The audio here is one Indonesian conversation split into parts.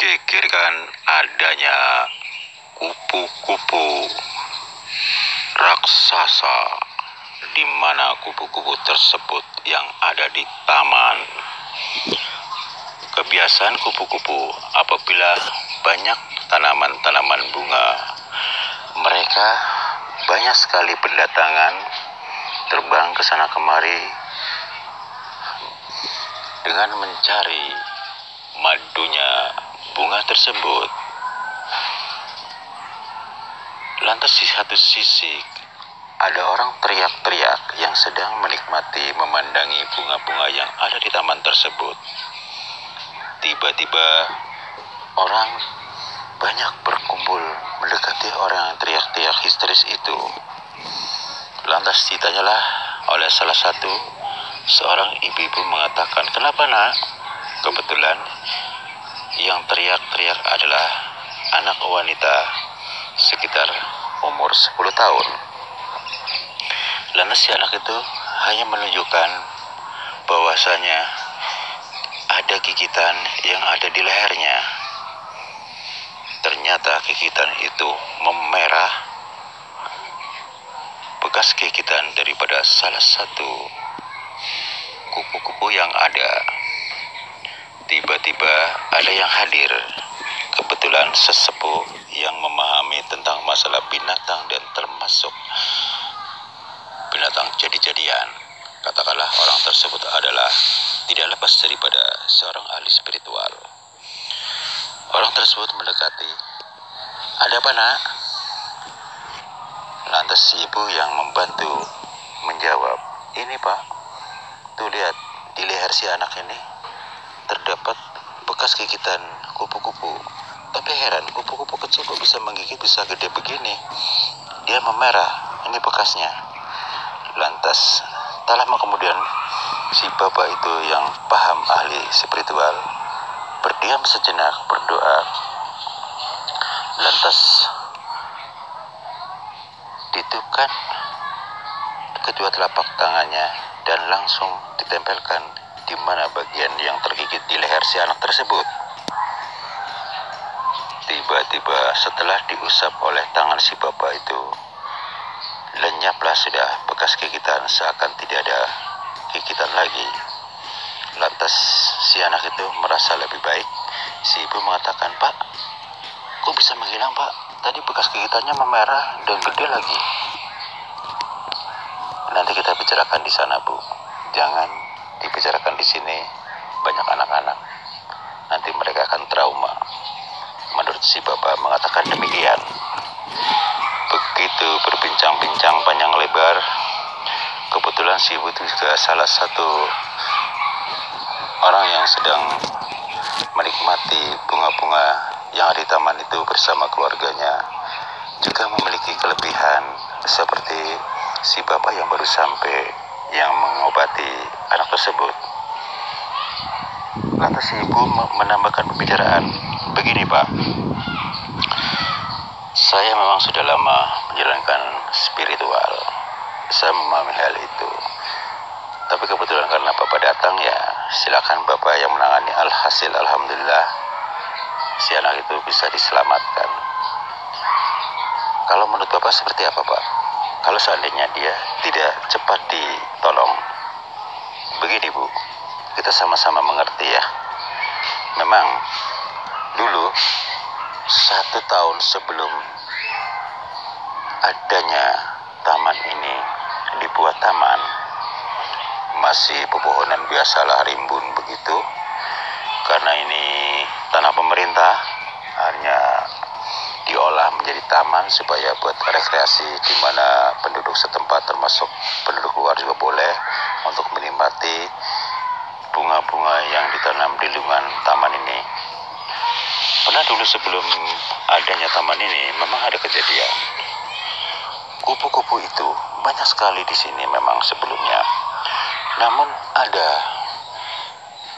dipikirkan adanya kupu-kupu raksasa, di mana kupu-kupu tersebut yang ada di taman. Kebiasaan kupu-kupu apabila banyak tanaman-tanaman bunga, mereka banyak sekali berdatangan, terbang ke sana kemari dengan mencari madunya bunga tersebut. Lantas di satu sisi ada orang teriak-teriak yang sedang menikmati memandangi bunga-bunga yang ada di taman tersebut. Tiba-tiba orang banyak berkumpul mendekati orang yang teriak-teriak histeris itu. Lantas ditanyalah oleh salah satu seorang ibu-ibu mengatakan, "Kenapa nak?" Kebetulan yang teriak-teriak adalah anak wanita sekitar umur 10 tahun. Lantas si anak itu hanya menunjukkan bahwasanya ada gigitan yang ada di lehernya. Ternyata gigitan itu memerah, bekas gigitan daripada salah satu kupu-kupu yang ada. Tiba-tiba ada yang hadir, kebetulan sesepuh yang memahami tentang masalah binatang dan termasuk binatang jadi-jadian. Katakanlah orang tersebut adalah tidak lepas daripada seorang ahli spiritual. Orang tersebut mendekati, "Ada apa nak?" Lantas si ibu yang membantu menjawab, "Ini pak, tuh lihat di leher si anak ini terdapat bekas gigitan kupu-kupu. Tapi heran, kupu-kupu kecil kok bisa menggigit bisa gede begini? Dia memerah, ini bekasnya." Lantas tak lama kemudian si bapak itu yang paham ahli spiritual berdiam sejenak berdoa. Lantas ditiupkan kedua telapak tangannya dan langsung ditempelkan di mana bagian yang tergigit di leher si anak tersebut. Tiba-tiba setelah diusap oleh tangan si bapak itu, lenyaplah sudah bekas gigitan, seakan tidak ada gigitan lagi. Lantas si anak itu merasa lebih baik. Si ibu mengatakan, "Pak, kok bisa menghilang pak? Tadi bekas gigitannya memerah dan gede lagi." "Nanti kita bicarakan di sana bu, jangan dibicarakan di sini, banyak anak-anak. Nanti mereka akan trauma." Menurut si bapak mengatakan demikian. Begitu berbincang-bincang panjang lebar, kebetulan si ibu itu juga salah satu orang yang sedang menikmati bunga-bunga yang ada di taman itu bersama keluarganya, juga memiliki kelebihan seperti si bapak yang baru sampai yang mengobati anak tersebut. Lantas si ibu menambahkan pembicaraan, "Begini pak, saya memang sudah lama menjalankan spiritual, saya memahami hal itu. Tapi kebetulan karena bapak datang, ya silakan bapak yang menangani. Alhasil alhamdulillah si anak itu bisa diselamatkan. Kalau menurut bapak seperti apa pak? Kalau seandainya dia tidak cepat ditolong?" Begini bu, kita sama-sama mengerti ya. Memang dulu 1 tahun sebelum adanya taman ini dibuat taman, masih pepohonan biasalah, rimbun begitu. Karena ini tanah pemerintah, hanya diolah menjadi taman supaya buat rekreasi, di mana penduduk setempat termasuk penduduk luar juga boleh untuk menikmati bunga-bunga yang ditanam di lingkungan taman ini. Pernah dulu sebelum adanya taman ini memang ada kejadian. Kupu-kupu itu banyak sekali di sini memang sebelumnya. Namun ada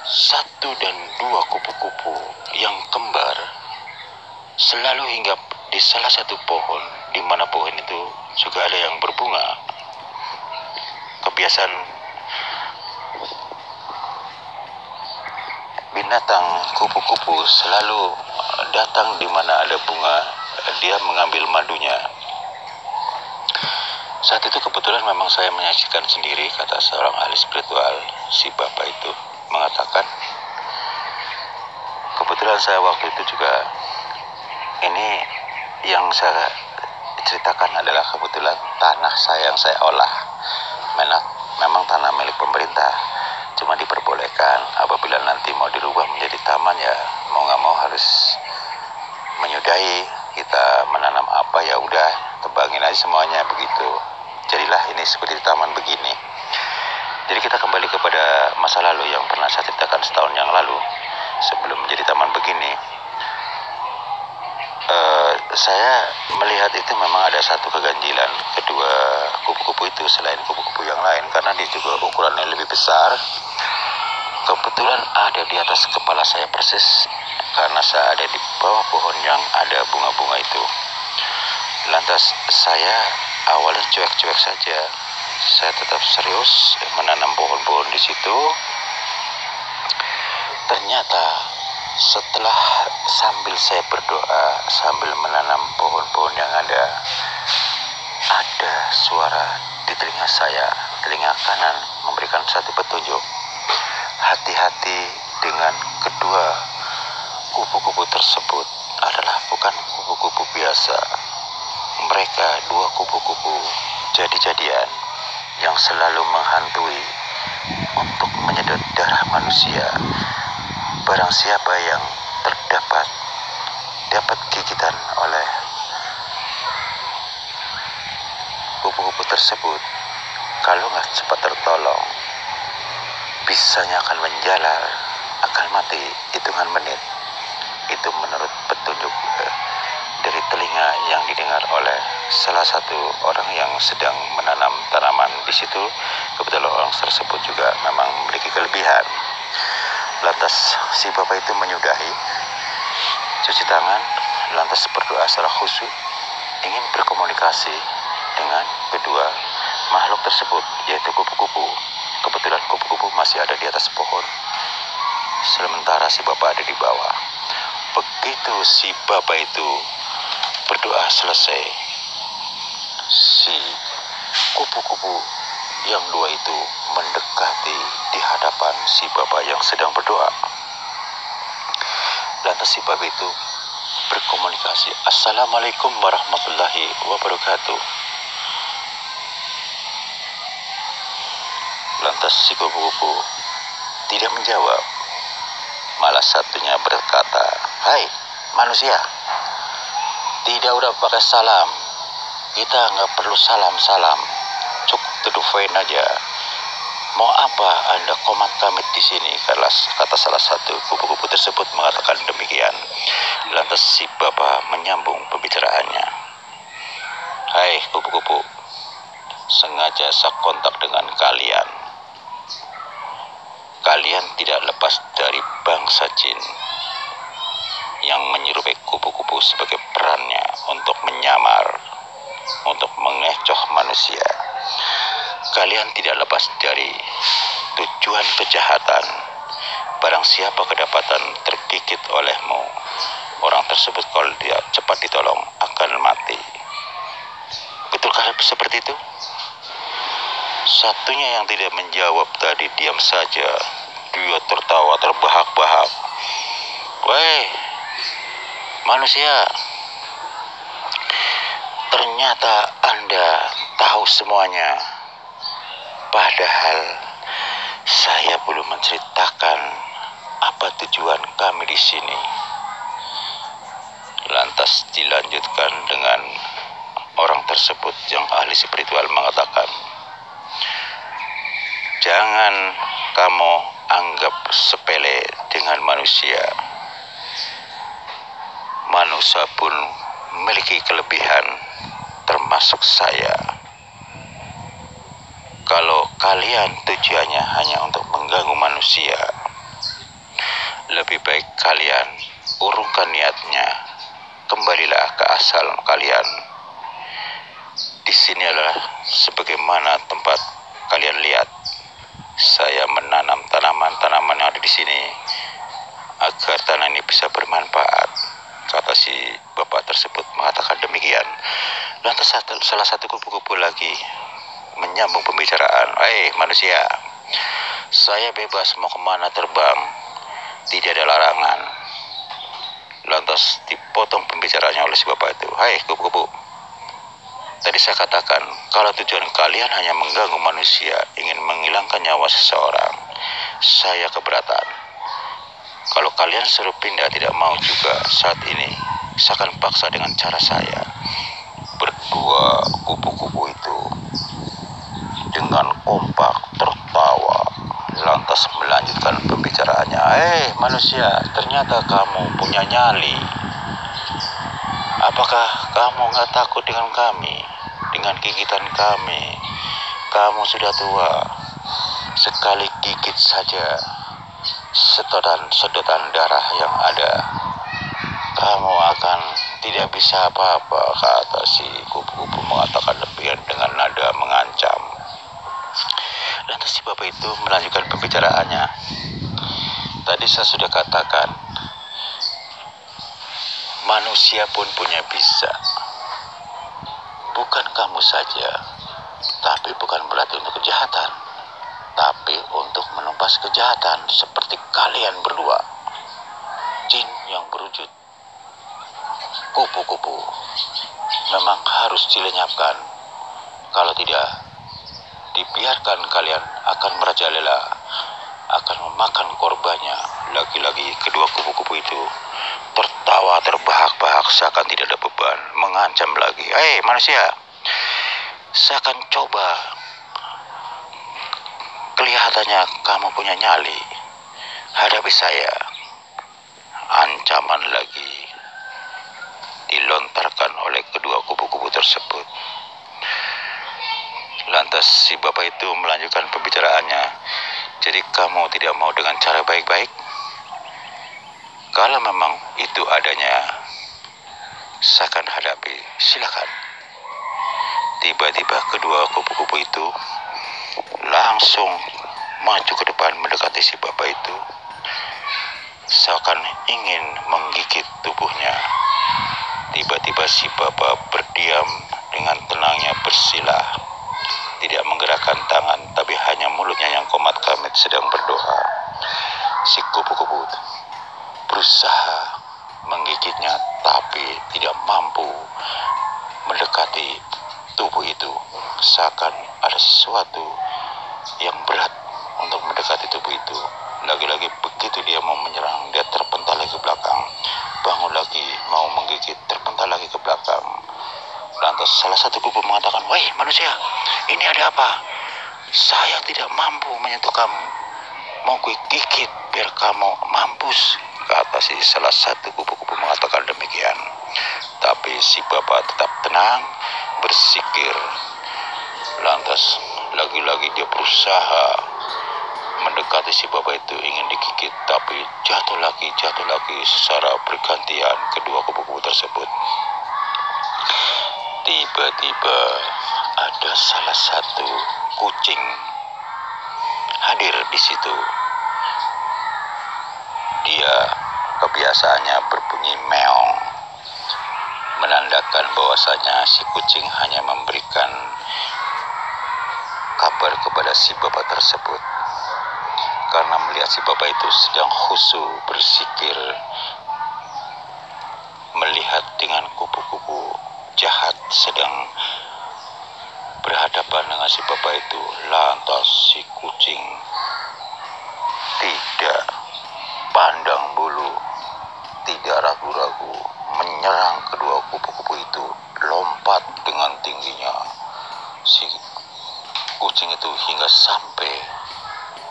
1 dan 2 kupu-kupu yang kembar selalu hinggap di salah satu pohon, di mana pohon itu juga ada yang berbunga. Kebiasaan binatang kupu-kupu selalu datang di mana ada bunga, dia mengambil madunya. Saat itu kebetulan memang saya menyaksikan sendiri, kata seorang ahli spiritual, si bapak itu mengatakan, kebetulan saya waktu itu juga, ini yang saya ceritakan adalah kebetulan tanah saya yang saya olah. Memang tanah milik pemerintah, cuma diperbolehkan apabila nanti mau dirubah menjadi taman, ya mau nggak mau harus menyudahi. Kita menanam apa, ya udah tebangin aja semuanya begitu. Jadilah ini seperti taman begini. Jadi kita kembali kepada masa lalu yang pernah saya ceritakan setahun yang lalu, sebelum menjadi taman begini. Saya melihat itu memang ada satu keganjilan kedua kupu-kupu itu selain kupu-kupu yang lain, karena dia juga ukurannya lebih besar. Kebetulan ada di atas kepala saya persis, karena saya ada di bawah pohon yang ada bunga-bunga itu. Lantas saya awalnya cuek-cuek saja, saya tetap serius menanam pohon-pohon di situ. Ternyata setelah sambil saya berdoa, sambil menanam pohon-pohon yang ada suara di telinga saya, telinga kanan memberikan satu petunjuk. Hati-hati dengan kedua kupu-kupu tersebut, adalah bukan kupu-kupu biasa. Mereka dua kupu-kupu jadi-jadian yang selalu menghantui untuk menyedot darah manusia. Barang siapa yang dapat gigitan oleh kupu-kupu tersebut, kalau nggak cepat tertolong, bisanya akan menjalar, akan mati hitungan menit. Itu menurut petunjuk dari telinga yang didengar oleh salah satu orang yang sedang menanam tanaman di situ. Kebetulan orang tersebut juga memang memiliki kelebihan. Lantas si bapak itu menyudahi, cuci tangan, lantas berdoa secara khusyuk, ingin berkomunikasi dengan kedua makhluk tersebut, yaitu kupu-kupu. Kebetulan kupu-kupu masih ada di atas pohon, sementara si bapak ada di bawah. Begitu si bapak itu berdoa selesai, si kupu-kupu yang dua itu mendekati di hadapan si bapak yang sedang berdoa. Lantas si bapak itu berkomunikasi, "Assalamualaikum warahmatullahi wabarakatuh." Lantas si kupu-kupu tidak menjawab, malah satunya berkata, "Hai manusia, tidak udah pakai salam, kita nggak perlu salam-salam, cukup to the point aja. Mau apa Anda komat kamit di sini?" Kata salah satu kupu-kupu tersebut mengatakan demikian. Lantas si bapak menyambung pembicaraannya, "Hai kupu-kupu, sengaja saya kontak dengan kalian. Kalian tidak lepas dari bangsa jin yang menyerupai kupu-kupu sebagai perannya untuk menyamar, untuk mengecoh manusia. Kalian tidak lepas dari tujuan kejahatan. Barang siapa kedapatan tergigit olehmu, orang tersebut kalau dia cepat ditolong akan mati. Betulkah seperti itu?" Satunya yang tidak menjawab tadi diam saja. Dia tertawa terbahak-bahak. "Weh manusia, ternyata Anda tahu semuanya. Padahal saya belum menceritakan apa tujuan kami di sini." Lantas dilanjutkan dengan orang tersebut yang ahli spiritual mengatakan, "Jangan kamu anggap sepele dengan manusia. Manusia pun memiliki kelebihan, termasuk saya. Kalau kalian tujuannya hanya untuk mengganggu manusia, lebih baik kalian urungkan niatnya. Kembalilah ke asal kalian. Di sini adalah sebagaimana tempat kalian lihat. Saya menanam tanaman-tanaman yang ada di sini agar tanah ini bisa bermanfaat. kata si bapak tersebut mengatakan demikian. Lantas salah satu kupu-kupu lagi menyambung pembicaraan. Manusia, saya bebas mau kemana terbang, tidak ada larangan. Lantas dipotong pembicaraannya oleh si bapak itu. Kupu-kupu, tadi saya katakan kalau tujuan kalian hanya mengganggu manusia, ingin menghilangkan nyawa seseorang, saya keberatan. Kalau kalian suruh pindah tidak mau juga saat ini, saya akan paksa dengan cara saya. Berdua kupu-kupu itu dengan kompak tertawa, lantas melanjutkan pembicaraannya. Manusia, ternyata kamu punya nyali. Apakah kamu nggak takut dengan kami, dengan gigitan kami? Kamu sudah tua, sekali gigit saja sedotan darah yang ada, kamu akan tidak bisa apa-apa, kata si kupu-kupu mengatakan demikian dengan nada mengancam. Lantas si bapak itu melanjutkan pembicaraannya. Tadi saya sudah katakan, manusia pun punya bisa. Bukan kamu saja, tapi bukan berarti untuk kejahatan, tapi untuk menumpas kejahatan seperti kalian berdua, jin yang berwujud kupu-kupu. Memang harus dilenyapkan. Kalau tidak, dibiarkan kalian akan merajalela, akan memakan korbannya. Lagi-lagi kedua kupu-kupu itu tertawa terbahak-bahak seakan tidak ada beban, mengancam lagi. Manusia, saya akan coba. Kelihatannya kamu punya nyali. Hadapi saya. Ancaman lagi dilontarkan oleh kedua kupu-kupu tersebut. Lantas si bapak itu melanjutkan pembicaraannya. Jadi kamu tidak mau dengan cara baik-baik? Kalau memang itu adanya, saya akan hadapi. Silakan. Tiba-tiba kedua kupu-kupu itu langsung maju ke depan mendekati si bapak itu, seakan ingin menggigit tubuhnya. Tiba-tiba si bapak berdiam dengan tenangnya bersila, tidak menggerakkan tangan, tapi hanya mulutnya yang komat kamit sedang berdoa. Si kupu-kupu berusaha menggigitnya, tapi tidak mampu mendekati tubuh itu. Seakan ada sesuatu yang berat untuk mendekati tubuh itu. Lagi-lagi begitu dia mau menyerang, dia terpental lagi ke belakang. Bangun lagi, mau menggigit, terpental lagi ke belakang. Lantas salah satu kupu mengatakan, "Woi manusia, ini ada apa? Saya tidak mampu menyentuh kamu. Mau gue gigit biar kamu mampus," kata si salah satu kupu-kupu mengatakan demikian. Tapi si bapak tetap tenang, bersikir. Lantas lagi-lagi dia berusaha mendekati si bapak itu, ingin digigit, tapi jatuh lagi secara bergantian kedua kupu-kupu tersebut. Tiba-tiba ada salah satu kucing hadir di situ. Dia kebiasaannya berbunyi meong, menandakan bahwasanya si kucing hanya memberikan kabar kepada si bapak tersebut. Karena melihat si bapak itu sedang khusyuk bersikir, melihat dengan kupu-kupu jahat sedang berhadapan dengan si bapak itu, lantas si kucing tidak pandang bulu, tidak ragu-ragu menyerang kedua kupu-kupu itu, lompat dengan tingginya. Si kucing itu hingga sampai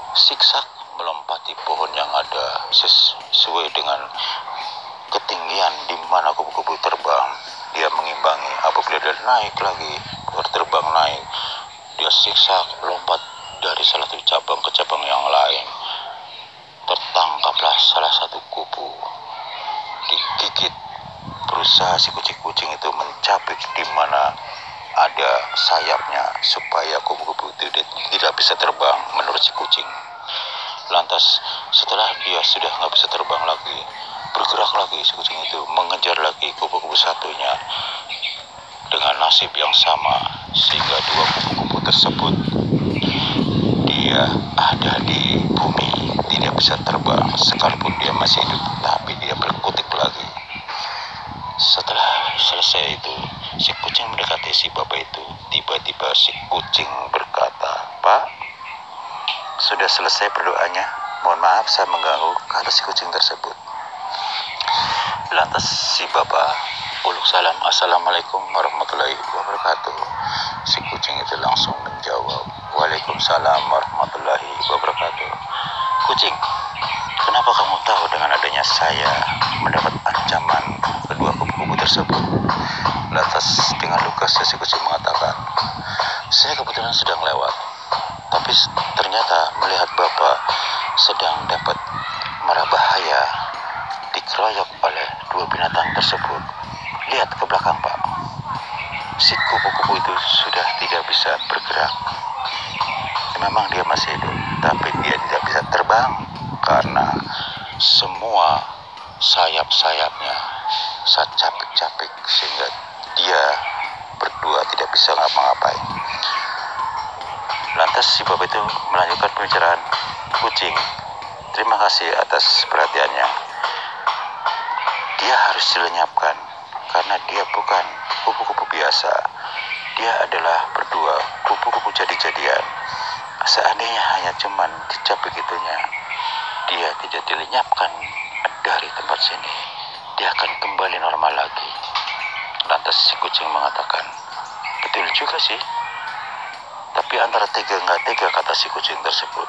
siksak melompati pohon yang ada sesuai dengan ketinggian di mana kupu-kupu terbang. Dia mengimbangi. Apabila dia naik lagi, terbang naik, dia siksak lompat dari salah satu cabang ke cabang yang lain. Tertangkaplah salah satu kupu, digigit. Berusaha si kucing-kucing itu mencapik di mana ada sayapnya supaya kupu-kupu itu tidak bisa terbang menurut si kucing. Lantas setelah dia sudah nggak bisa terbang lagi, bergerak lagi si kucing itu, mengejar lagi kupu-kupu satunya dengan nasib yang sama, sehingga dua kupu-kupu tersebut dia ada di bumi, tidak bisa terbang. Sekalipun dia masih hidup, tapi dia berkutik lagi. Setelah selesai itu, si kucing mendekati si bapak itu. Tiba-tiba si kucing berkata, "Pak, sudah selesai berdoanya? Mohon maaf saya mengganggu," kata si kucing tersebut. Lantas si bapak uluk salam, "Assalamualaikum warahmatullahi wabarakatuh." Si kucing itu langsung menjawab, "Waalaikumsalam warahmatullahi wabarakatuh." "Kucing, kenapa kamu tahu dengan adanya saya mendapat ancaman kedua kupu-kupu tersebut?" Lantas dengan lugas si kucing mengatakan, "Saya kebetulan sedang lewat, tapi ternyata melihat Bapak sedang dapat mara bahaya dikeroyok oleh dua binatang tersebut. Lihat ke belakang, Pak. Si kupu-kupu itu sudah tidak bisa bergerak. Memang dia masih hidup, tapi dia tidak bisa terbang karena semua sayap-sayapnya saya capik-capik sehingga dia berdua tidak bisa ngapa-ngapain." Lantas si bapak itu melanjutkan pembicaraan, "Kucing, terima kasih atas perhatiannya. Dia harus dilenyapkan karena dia bukan kupu-kupu biasa. Dia adalah berdua kupu-kupu jadi-jadian. Seandainya hanya cuman dicapik itunya, dia tidak dilenyapkan dari tempat sini, dia akan kembali normal lagi." Lantas si kucing mengatakan, "Betul juga sih. Tapi antara tega nggak tega," kata si kucing tersebut.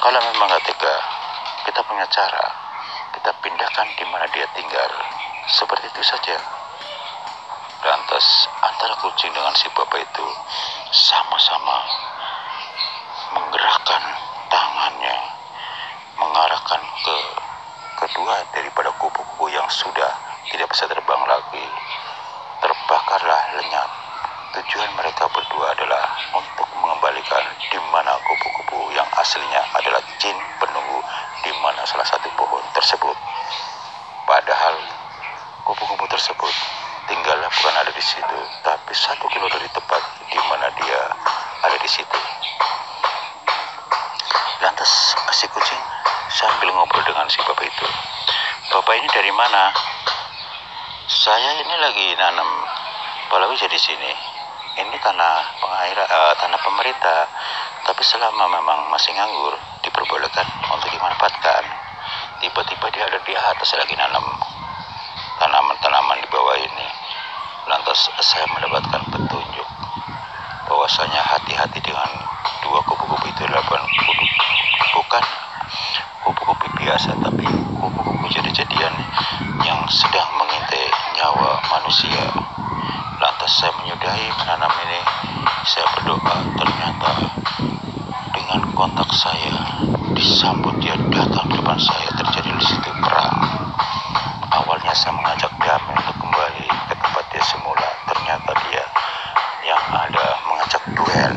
"Kalau memang nggak tega, kita punya cara. Kita pindahkan di mana dia tinggal. Seperti itu saja." Lantas antara kucing dengan si bapak itu sama-sama menggerakkan tangannya, mengarahkan ke kedua daripada kupu-kupu yang sudah tidak bisa terbang lagi. Terbakarlah lenyap. Tujuan mereka berdua adalah untuk mengembalikan di mana kupu-kupu yang aslinya adalah jin penunggu di mana salah satu pohon tersebut. Padahal kupu-kupu tersebut tinggalnya bukan ada di situ, tapi 1 kilo dari tempat di mana dia ada di situ. Lantas si kucing sambil ngobrol dengan si bapak itu, "Bapak ini dari mana?" "Saya ini lagi nanam palawija di sini. Ini tanah pemerintah, tapi selama memang masih nganggur, diperbolehkan untuk dimanfaatkan." Tiba-tiba dia ada di atas lagi nanam tanaman-tanaman di bawah ini. Lantas saya mendapatkan petunjuk bahwasanya hati-hati dengan dua kupu-kupu itu adalah bukan kupu-kupu biasa, tapi kupu-kupu jadi-jadian yang sedang mengintai nyawa manusia. Lantas saya menyudahi menanam ini. Saya berdoa, ternyata dengan kontak saya disambut dia datang di depan saya. Terjadi di situ perang. Awalnya saya mengajak damai untuk kembali ke tempat dia semula. Ternyata dia yang ada mengajak duel.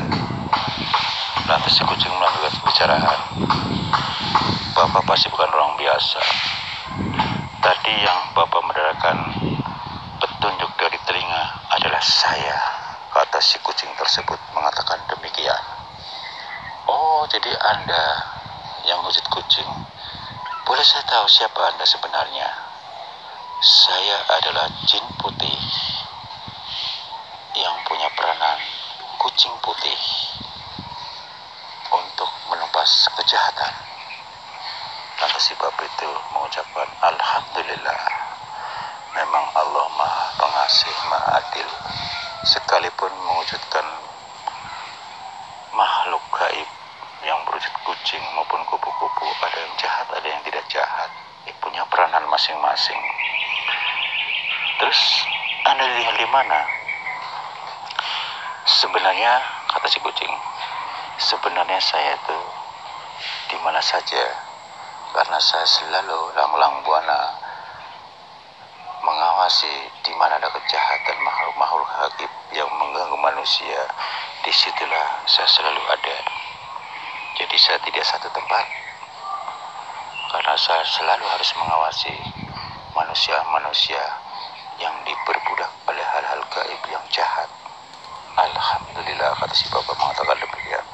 Lantas si kucing melakukan pembicaraan, "Bapak pasti bukan orang biasa. Tadi yang Bapak mendapatkan petunjuk dari telinga adalah saya," kata si kucing tersebut mengatakan demikian. "Oh, jadi Anda yang wujud kucing. Boleh saya tahu siapa Anda sebenarnya?" "Saya adalah jin putih yang punya peranan kucing putih untuk menumpas kejahatan." Lantas si bapak itu mengucapkan, "Alhamdulillah, memang Allah Maha Pengasih, Maha Adil. Sekalipun mewujudkan makhluk gaib yang berwujud kucing maupun kupu-kupu, ada yang jahat, ada yang tidak jahat, punya peranan masing-masing. Terus Anda lihat di mana?" "Sebenarnya," kata si kucing, "sebenarnya saya itu di mana saja, karena saya selalu lang-lang buana mengawasi di mana ada kejahatan makhluk-makhluk gaib yang mengganggu manusia. Disitulah saya selalu ada. Jadi saya tidak satu tempat, karena saya selalu harus mengawasi manusia-manusia yang diperbudak oleh hal-hal gaib yang jahat. Alhamdulillah, kata si Bapak mengatakan demikian.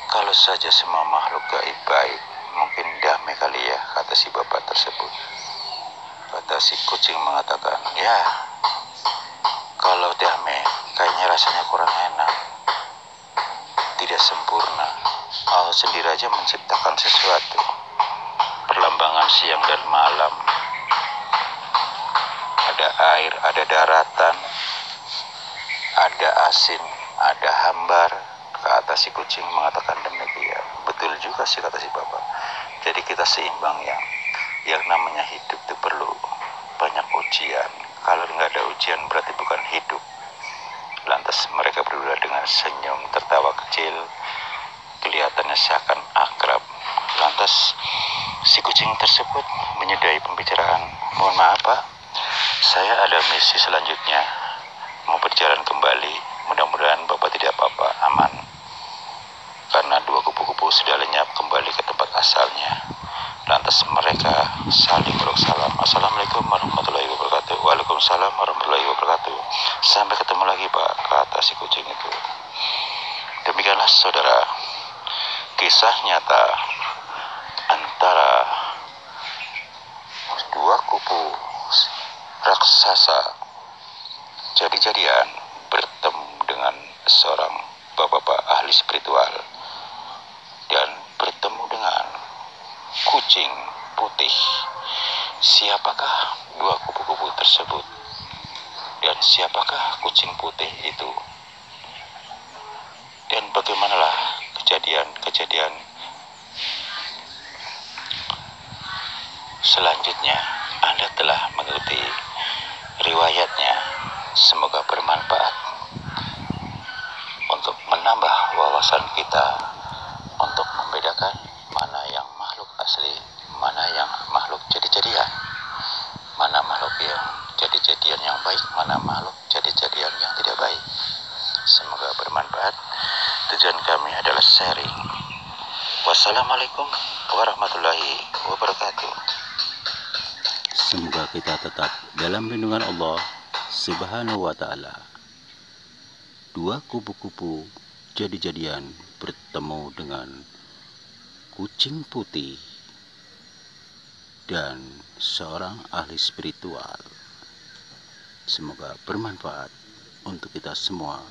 Kalau saja semua makhluk gaib baik, mungkin damai kali ya, kata si Bapak tersebut. Kata si kucing mengatakan, ya kalau damai kayaknya rasanya kurang enak, tidak sempurna. Allah sendiri aja menciptakan sesuatu, perlambangan siang dan malam, ada air, ada daratan, ada asin, ada hambar. Kata si kucing mengatakan demikian. Betul juga sih, kata si Bapak. Jadi kita seimbang ya. Yang namanya hidup itu perlu banyak ujian. Kalau nggak ada ujian berarti bukan hidup. Lantas mereka berdua dengan senyum tertawa kecil, kelihatannya seakan akrab. Lantas si kucing tersebut menyudahi pembicaraan. Mohon maaf Pak, saya ada misi selanjutnya, mau berjalan kembali. Mudah-mudahan Bapak tidak apa-apa, aman. Karena dua kupu-kupu sudah lenyap kembali ke tempat asalnya. Lantas mereka saling bersalam. Assalamualaikum warahmatullahi wabarakatuh. Waalaikumsalam warahmatullahi wabarakatuh. Sampai ketemu lagi Pak, kata si kucing itu. Demikianlah saudara, kisah nyata antara dua kupu raksasa jadi-jadian bertemu dengan seorang bapak-bapak ahli spiritual dan bertemu dengan kucing putih. Siapakah dua kupu-kupu tersebut dan siapakah kucing putih itu, dan bagaimanalah kejadian-kejadian selanjutnya. Anda telah mengikuti riwayatnya. Semoga bermanfaat untuk menambah wawasan kita untuk membedakan mana yang makhluk asli, mana yang makhluk jadi-jadian, mana makhluk yang jadi-jadian yang baik, mana makhluk jadi-jadian yang tidak baik. Semoga bermanfaat. Tujuan kami adalah sharing. Wassalamualaikum warahmatullahi wabarakatuh. Semoga kita tetap dalam lindungan Allah Subhanahu wa ta'ala. Dua kupu-kupu jadi-jadian bertemu dengan kucing putih dan seorang ahli spiritual. Semoga bermanfaat untuk kita semua.